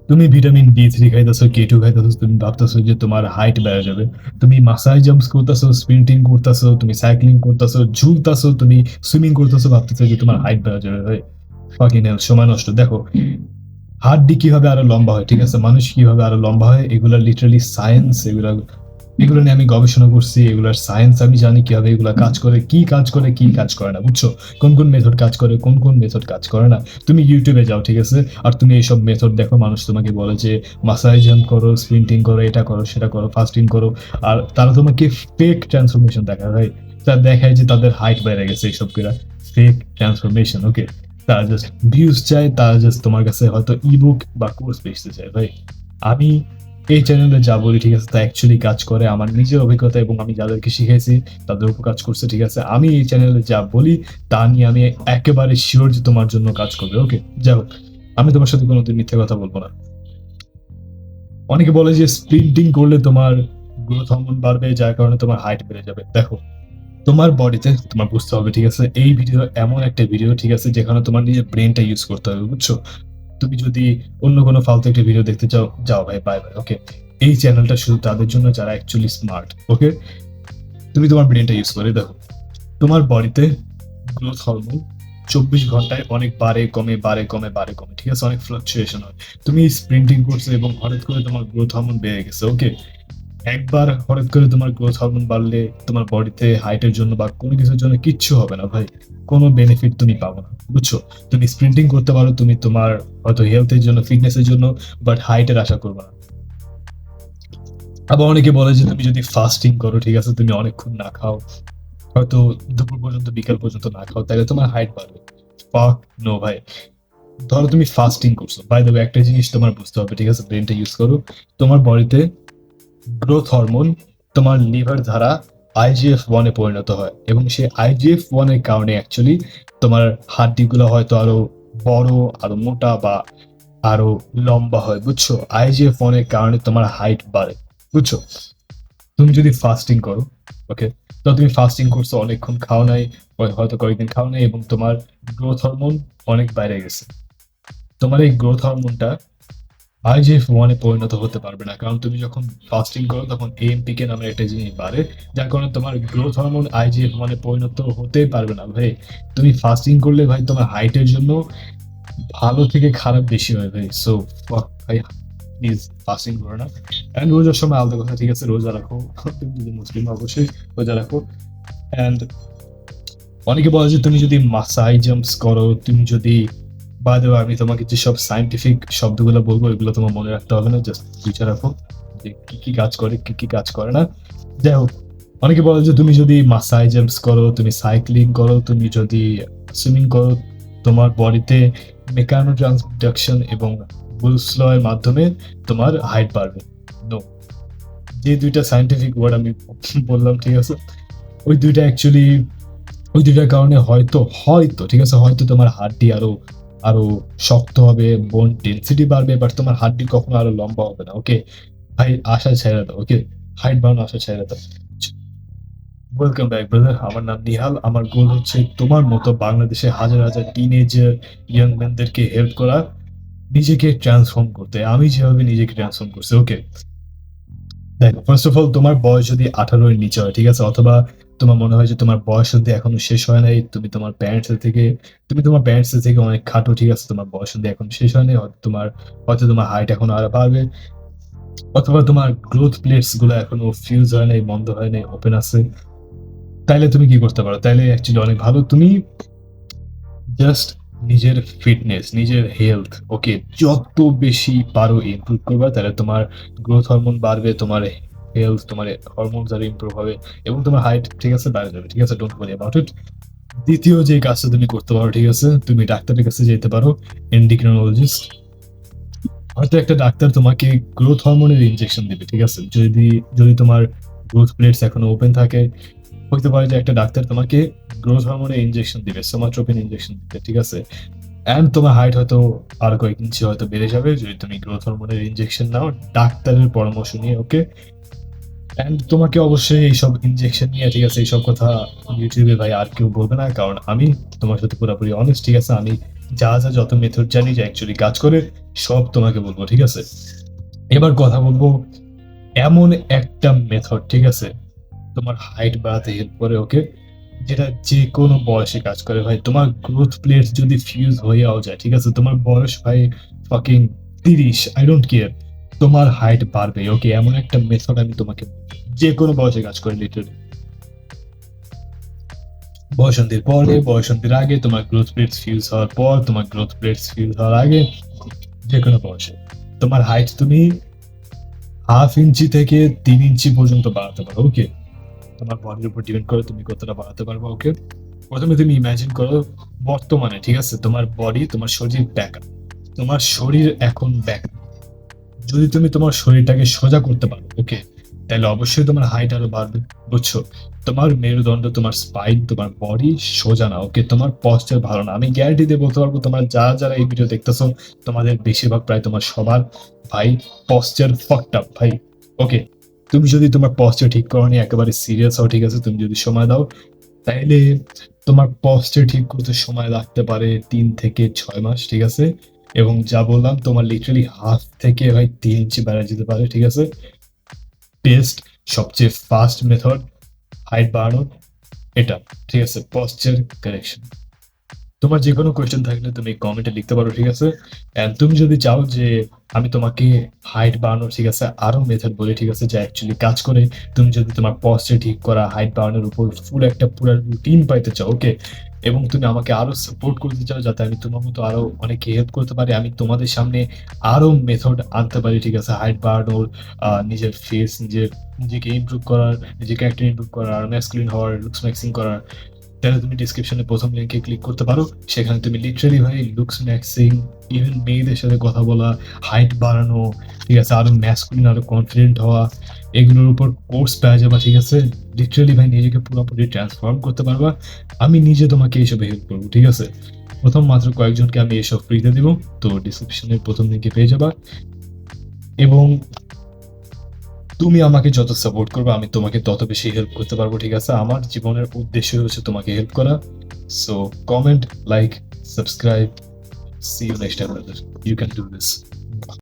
তুমি vitamin D3 খাইতেছো, K2 খাইতেছো, তুমি ভাবতেছো যে তোমার হাইট বেড়ে যাবে। তুমি মাসাই জাম্পস করতেছো, স্প্রিন্টিং করতেছো, তুমি সাইক্লিং করতেছো, ঝুলতেছো, তুমি সুইমিং করতেছো, ভাবতেছো যে তোমার হাইট বেড়ে যাবে। ভাই ফাকিং হেল, সময় নষ্ট। দেখো হাড্ডি কিভাবে আরো লম্বা হয়, ঠিক আছে, মানুষ কিভাবে আরো লম্বা হয়, এগুলা লিটারালি সায়েন্স। এগুলো নিয়ে আমি গবেষণা করছি, এগুলার সায়েন্স আমি জানি কিভাবে এগুলা কাজ করে, কি কাজ করে, কি কাজ করে না, বুঝছো? কোন কোন মেথড কাজ করে, কোন কোন মেথড কাজ করে না। তুমি ইউটিউবে যাও, ঠিক আছে, আর তুমি এইসব মেথড দেখো, মানুষ তোমাকে বলে যে মাসাই জাম্প করো, স্প্রিন্টিং করো, এটা করো, সেটা করো, ফাস্টিং করো, আর তারা তোমাকে ফেক ট্রান্সফরমেশন দেখায়। ভাই তারা দেখায় যে তাদের হাইট বেড়ে গেছে, এইসব করে ফেক ট্রান্সফরমেশন। ওকে, তারা জাস্ট ভিউজ চায়, তারা জাস্ট তোমার কাছে হয়তো ইবুক বা কোর্স বেচতে চায়। ভাই আমি এই চ্যানেলে যা বলি, ঠিক আছে, তা অ্যাকচুয়ালি কাজ করে। আমার নিজের অভিজ্ঞতা এবং আমি যাদেরকে শিখেছি তাদের উপর কাজ করছে, ঠিক আছে। আমি এই চ্যানেলে যা বলি তা নিয়ে আমি একেবারে শিওর যে তোমার জন্য কাজ করবে। ওকে, যাই হোক, আমি তোমার সাথে কোনোদিন মিথ্যে কথা বলবো না। অনেকে বলে যে স্প্রিন্টিং করলে তোমার গ্রোথ হরমোন বাড়বে, যার কারণে তোমার হাইট বেড়ে যাবে। দেখো তোমার বডিতে তোমার বুঝতে হবে, ঠিক আছে, এই ভিডিও এমন একটা ভিডিও, ঠিক আছে, যেখানে তোমার নিজের ব্রেনটা ইউজ করতে হবে, বুঝছো? তুমি যদি অন্য কোনো ফালতু একটা ভিডিও দেখতে চাও, যাও ভাই, বাই বাই। ওকে, এই চ্যানেলটা শুধু তাদের জন্য যারা অ্যাকচুয়ালি স্মার্ট। ওকে, তুমি তোমার ব্রেনটা ইউজ করে দেখো, তোমার বডিতে গ্রোথ হরমোন 24 ঘন্টায় অনেক বাড়ে কমে, বাড়ে কমে, বাড়ে কমে, ঠিক আছে, অনেক ফ্লাকচুয়েশন হয়। তুমি স্প্রিন্টিং করছো এবং হঠাৎ করে তোমার গ্রোথ হরমোন বেড়ে গেছে। ওকে, একবার হঠাৎ করে তোমার গ্রোথ হরমোন বাড়লে তোমার বডিতে হাইটের জন্য বা কোনো কিছুর জন্য কিচ্ছু হবে না ভাই, কোনো বেনিফিট তুমি পাবো না, বুঝছো? তুমি স্প্রিন্টিং করতে পারো, তুমি তোমার হয়তো হেলথের জন্য, ফিটনেসের জন্য, বাট হাইটের আশা করবে না। আবার অনেকে বলে যে তুমি যদি ফাস্টিং করো, ঠিক আছে, তুমি অনেকক্ষণ না খাও, হয়তো দুপুর পর্যন্ত, বিকাল পর্যন্ত না খাও, তাহলে তোমার হাইট বাড়বে। ফাক নো ভাই। ধরো তুমি ফাস্টিং করছো, বাই দ্য ওয়ে একটা জিনিস তোমার বুঝতে হবে, ঠিক আছে, ব্রেনটা ইউজ করো। তোমার বডিতে গ্রোথ হরমোন তোমার লিভার দ্বারা IGF-1 এ পরিণত হয়, এবং সেই IGF-1 এর কারণে অ্যাকচুয়ালি তোমার হাড্ডিগুলো হয়তো আরো বড়, আরো মোটা বা আরো লম্বা হয়, বুঝছো? IGF-1 এর কারণে তোমার হাইট বাড়ে, বুঝছো? তুমি যদি ফাস্টিং করো, ওকে, তো তুমি ফাস্টিং করছো, অনেকক্ষণ খাও নাই, হয়তো কয়েকদিন খাও নাই, এবং তোমার গ্রোথ হরমোন অনেক বাইরে গেছে। তোমার এই গ্রোথ হরমোনটা IGF-1 এ পরিণত হতে পারবে না, কারণ তুমি যখন ফাস্টিং করো তখন AMPK নামের একটা জিনিস বাড়ে, যার কারণে তোমার গ্রোথ হরমোন IGF-1 এ পরিণত হতেই পারবে না। ভাই তুমি ফাস্টিং করলে ভাই তোমার হাইটের জন্য ভালো থেকে খারাপ বেশি হয় ভাই। সো ভাই প্লিজ ফাস্টিং করো না। অ্যান্ড রোজার সময় আলাদা কথা, ঠিক আছে, রোজা রাখো। তুমি যদি মুসলিম অবশ্যই রোজা রাখো। অ্যান্ড অনেকে বলে যে তুমি যদি মাসাই জাম্পস করো, তুমি যদি, বাই দ্য ওয়ে আমি তোমাকে যে সব সায়েন্টিফিক শব্দগুলো বলবো এগুলো তোমার মনে রাখতে হবে না, জাস্ট বুঝে রাখো যে কি কি কাজ করে, কি কি কাজ করে না। যাই হোক, অনেকে বলে যে তুমি যদি মাসাই জাম্পস করো, তুমি সাইক্লিং করো, তুমি যদি সুইমিং করো, তোমার বডিতে মেকানো ট্রান্সডাকশন এবং বুলস ল এর মাধ্যমে তোমার হাইট বাড়বে। নো, যে দুইটা সায়েন্টিফিক ওয়ার্ড আমি বললাম, ঠিক আছে, ওই দুইটা অ্যাকচুয়ালি, ওই দুইটার কারণে হয়তো হয়তো ঠিক আছে, হয়তো তোমার হাড্ডি আরো আরো শক্ত হবে, বোন ডেন্সিটি বাড়বে, বাট তোমার হাড্ডি কখনো আরো লম্বা হবে না। ওকে ভাই, আশা ছেড়ে দাও। ওকে, হাইট বাড়ানো আশা ছেড়ে দাও। ওয়েলকাম ব্যাক ব্রাদার, আমার নাম নিহাল। আমার গোল হচ্ছে তোমার মতো বাংলাদেশে হাজার হাজার টিনেজ ইয়াং ম্যানদেরকে হেল্প করা, নিজেকে ট্রান্সফর্ম করতে, আমি যেভাবে নিজেকে ট্রান্সফর্ম করছি। ওকে, দেখো ফার্স্ট অফ অল তোমার বয়স যদি 18 এর নিচে হয়, ঠিক আছে, অথবা তোমার মনে হয় যে তোমার বয়স অব্দি এখনো শেষ হয় নাই, তুমি তোমার প্যারেন্টস থেকে অনেক খাটো, ঠিক আছে, তোমার বয়স অব্দি এখন শেষ হয় নাই, হয়তো তোমার হাইট এখন আরো বাড়বে, অথবা তোমার গ্রোথ প্লেটস গুলো এখনো ফিউজ হয় নাই, বন্ধ হয় নাই, ওপেন আছে, তাইলে তুমি কি করতে পারো? তাইলে অ্যাকচুয়ালি অনেক ভালো, তুমি জাস্ট নিজের ফিটনেস, নিজের হেলথ, ওকে, যত বেশি পারো ইমপ্রুভ করবা, তাহলে তোমার গ্রোথ হরমোন বাড়বে, তোমার হেলথ, তোমার হরমোনস আরো ইমপ্রুভ হবে, এবং তোমার হাইট, ঠিক আছে, বেড়ে যাবে, ঠিক আছে, ডোন্ট ওয়ারি অ্যাবাউট ইট। দ্বিতীয় যে কাজটা তুমি করতে পারো, ঠিক আছে, তুমি ডাক্তারের কাছে যেতে পারো, এন্ডোক্রিনোলজিস্ট। হয়তো একটা ডাক্তার তোমাকে গ্রোথ হরমোনের ইনজেকশন দিবে, ঠিক আছে, যদি যদি তোমার গ্রোথ প্লেটস এখনো ওপেন থাকে, হতে পারে যে একটা ডাক্তার তোমাকে গ্রোথ হরমোনের ইনজেকশন দিবে, সোমাট্রোপিন ইনজেকশন দিবে, ঠিক আছে। অ্যান্ড তোমার হাইট হয়তো আর কয়েক ইঞ্চি হয়তো বেড়ে যাবে যদি তুমি গ্রোথ হরমোনের ইনজেকশন নাও ডাক্তারের পরামর্শ নিয়ে। ওকে, অ্যান্ড তোমাকে অবশ্যই এইসব ইনজেকশন নিয়ে, ঠিক আছে, এইসব কথা ইউটিউবে ভাই আর কেউ বলবে না, কারণ আমি তোমার সাথে পুরোপুরি অনেস্ট, ঠিক আছে, আমি যা যত মেথড জানি যে অ্যাকচুয়ালি কাজ করে সব তোমাকে বলবো, ঠিক আছে? এবার কথা বলবো এমন একটা মেথড, ঠিক আছে? তোমার হাইট বাড়াতে হেল্প করে, ওকে? যেটা যেকোনো বয়সে কাজ করে ভাই। তোমার গ্রোথ প্লেটস যদি ফিউজ হয়েও যায়, ঠিক আছে? তোমার বয়স ভাই fucking 30, I don't care, তোমার হাইট বাড়বে, ওকে? এমন একটা মেথড আমি তোমাকে যেকোনো বয়সে কাজ করে লিটারালি। বয়ঃসন্ধির পরে, বয়ঃসন্ধির আগে, তোমার গ্রোথ প্লেটস ফিউজ হওয়ার পর, তোমার গ্রোথ প্লেটস ফিউজ হওয়ার আগে, যেকোনো বয়সে। তোমার হাইট তুমি 1/2 ইঞ্চি থেকে 3 ইঞ্চি পর্যন্ত বাড়াতে পারো, ওকে? তোমার বডির উপর ডিপেন্ড করে তুমি কতটা বাড়াতে পারবে, ওকে? প্রথমে তুমি ইমাজিন করো বর্তমানে, ঠিক আছে? তোমার বডি, তোমার শরীর ব্যাকা, তোমার শরীর এখন ব্যাকা। যদি তুমি তোমার শরীরটাকে সোজা করতে পারো, ওকে, তাহলে অবশ্যই তোমার হাইট আরো বাড়বে, বুঝছো? তোমার মেরুদণ্ড, তোমার স্পাইন, তোমার বডি সোজা না, ওকে? তোমার পশ্চার ভালো না। আমি গ্যারান্টি দিয়ে বলতে পারবো তোমার যারা এই ভিডিও দেখতেছো তোমাদের বেশিরভাগ, প্রায় তোমার সবার ভাই পশ্চার ফাকড আপ ভাই, ওকে? তুমি যদি তোমার পশ্চার ঠিক করো নি, একেবারে সিরিয়াস হও, ঠিক আছে? তুমি যদি সময় দাও, তাইলে তোমার পস্চার ঠিক করতে সময় লাগতে পারে 3 থেকে 6 মাস, ঠিক আছে? এবং যা বললাম তোমার লিটারালি হাফ থেকে ভাই 3 ইঞ্চি বেড়ে যেতে পারে, ঠিক আছে? বেস্ট, সবচেয়ে ফাস্ট মেথড হাইট বাড়ানোর এটা, ঠিক আছে? Posture correction. তোমার যে কোনো কোয়েশ্চেন থাকলে তুমি কমেন্টে লিখতে পারো, ঠিক আছে? এন্ড তুমি যদি চাও যে আমি তোমাকে হাইট বাড়ানোর, ঠিক আছে, আরো মেথড বলি, ঠিক আছে, যা অ্যাকচুয়ালি কাজ করে, তুমি যদি তোমার পশ্চার ঠিক করা, হাইট বাড়ানোর উপর ফুল একটা পুরো রুটিন পাইতে চাও, ওকে, এবং তুমি আমাকে আরো সাপোর্ট করতে চাও যাতে আমি তোমার মতো আরো অনেকে হেল্প করতে পারি, আমি তোমাদের সামনে আরো মেথড আনতে পারি, ঠিক আছে? হাইট বাড়ানোর, নিজের ফেস, নিজেকে ইমপ্রুভ করার, নিজের ক্যারেক্টার ইমপ্রুভ করার, ম্যাসকুলিন হওয়ার, লুকস ম্যাক্সিং করার, তাহলে তুমি ডিসক্রিপশনে প্রথম লিঙ্কে ক্লিক করতে পারো। সেখানে তুমি লিটারালি ভাই লুকস ম্যাক্সিং, ইভেন মেয়েদের সাথে কথা বলা, হাইট বাড়ানো, ঠিক আছে, আরো ম্যাসকুলিন, আরো কনফিডেন্ট হওয়া, এগুলোর উপর কোর্স পেয়ে যাবা, ঠিক আছে? লিটারালি ভাই নিজেকে পুরোপুরি ট্রান্সফর্ম করতে পারবা। আমি নিজে তোমাকে এইসবে হেল্প করবো, ঠিক আছে? প্রথম মাত্র কয়েকজনকে আমি এসব ফ্রিতে দিব, তো ডিসক্রিপশনের প্রথম লিঙ্কে পেয়ে যাবা। এবং তুমি আমাকে যত সাপোর্ট করবে আমি তোমাকে তত বেশি হেল্প করতে পারবো, ঠিক আছে? আমার জীবনের উদ্দেশ্য হচ্ছে তোমাকে হেল্প করা। So comment, like, subscribe, see you next time, brother, you can do this.